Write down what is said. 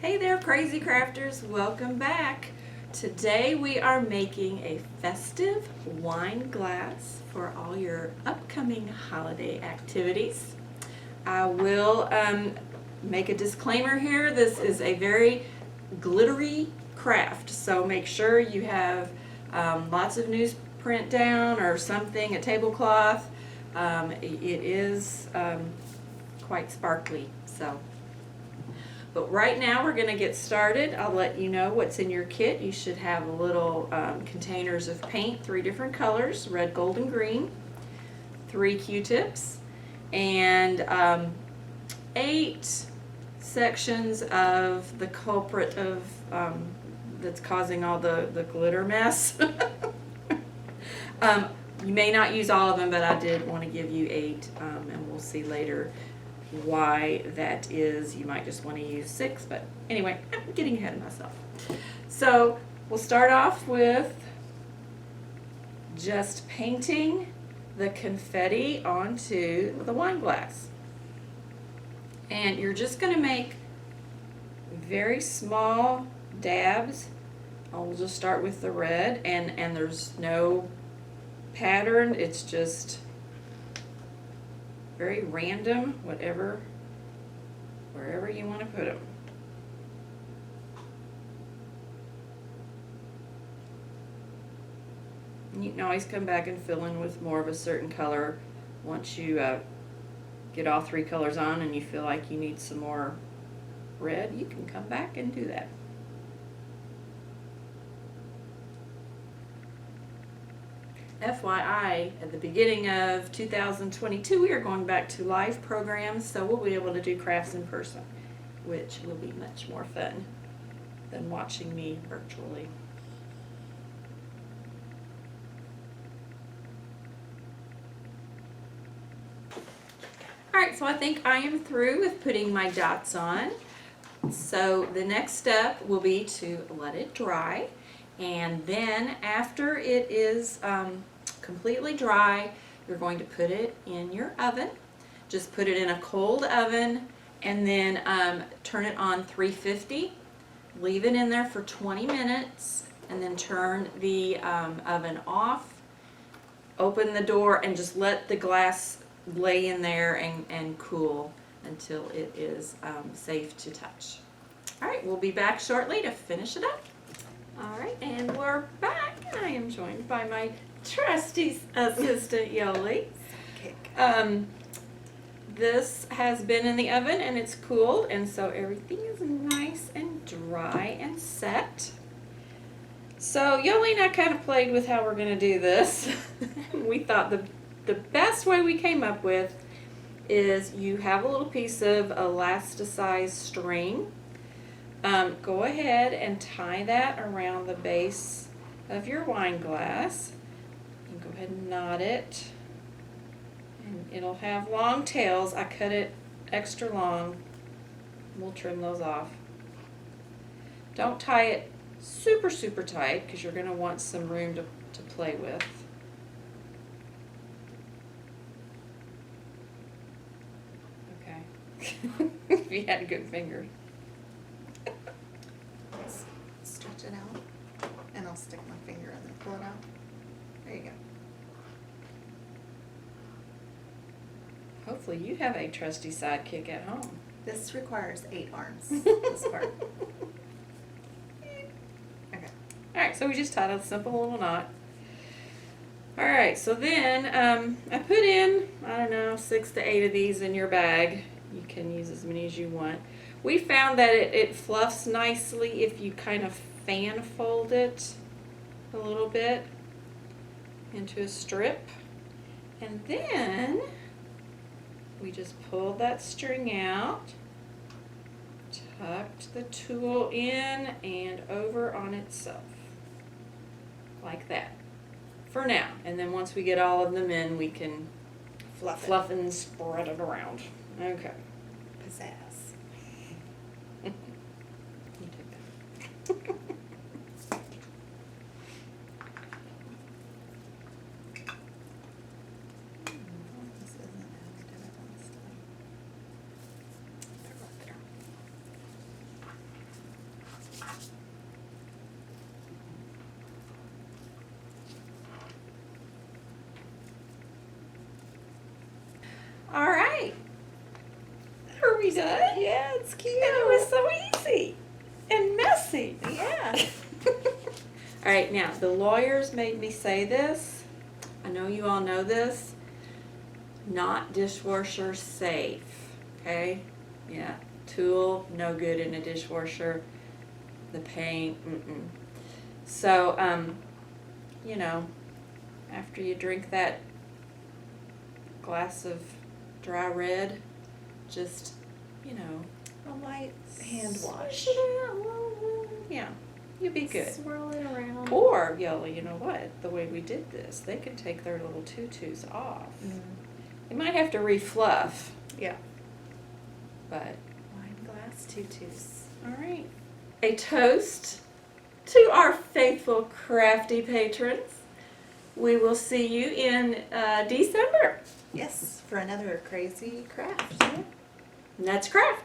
Hey there, crazy crafters, welcome back. Today we are making a festive wine glass for all your upcoming holiday activities. I will make a disclaimer here. This is a very glittery craft, so make sure you have lots of newsprint down or something, a tablecloth. It is quite sparkly, so. But right now we're going to get started. I'll let you know what's in your kit. You should have a little containers of paint, 3 different colors, red, gold, and green, 3 Q-tips, and 8 sections of the culprit of that's causing all the glitter mess. You may not use all of them, but I did want to give you 8, and we'll see later why that is. You might just want to use 6, but anyway, I'm getting ahead of myself. So we'll start off with just painting the confetti onto the wine glass. And you're just going to make very small dabs. I'll just start with the red, and there's no pattern. It's just very random, wherever you want to put them. And you can always come back and fill in with more of a certain color once you get all 3 colors on and you feel like you need some more red. You can come back and do that. FYI, at the beginning of 2022, we are going back to live programs, so we'll be able to do crafts in person, which will be much more fun than watching me virtually. Alright, so I think I am through with putting my dots on. So the next step will be to let it dry. And then after it is completely dry, you're going to put it in your oven. Just put it in a cold oven and then turn it on 350. Leave it in there for 20 minutes and then turn the oven off. Open the door and just let the glass lay in there and cool until it is safe to touch. Alright, we'll be back shortly to finish it up. Alright, and we're back. I am joined by my trusty assistant, Yoli. This has been in the oven and it's cooled, and so everything is nice and dry and set. So Yoli and I kind of played with how we're going to do this. We thought the best way we came up with is you have a little piece of elasticized string. Go ahead and tie that around the base of your wine glass. And go ahead and knot it. And it'll have long tails. I cut it extra long. We'll trim those off. Don't tie it super tight because you're going to want some room to play with. Okay. If you had good fingers. Stretch it out, and I'll stick my finger and then pull it out. There you go. Hopefully you have a trusty sidekick at home. This requires 8 arms, this part. Okay. Alright, so we just tied a simple little knot. Alright, so then I put in, I don't know, 6 to 8 of these in your bag. You can use as many as you want. We found that it fluffs nicely if you kind of fan fold it a little bit into a strip. And then we just pulled that string out, tucked the tool in and over on itself, like that, for now. And then once we get all of them in, we can fluff and spread it around. Okay. Pizzazz. You take that. This isn't how we did it last time. Put it right there. be done. Yeah, it's cute. And it was so easy and messy. Yeah. All right, now the lawyers made me say this. I know you all know this. Not dishwasher safe. Okay? Yeah. Tool, no good in a dishwasher. The paint, So, you know, after you drink that glass of dry red, just, you know, A light hand wash. swish it out. Yeah, you'll be good. Swirl it around. Or, you know what? The way we did this, they can take their little tutus off. You might have to refluff, Yeah. but Wine glass tutus. all right. A toast to our faithful crafty patrons. We will see you in December. Yes, for another crazy craft. And that's craft.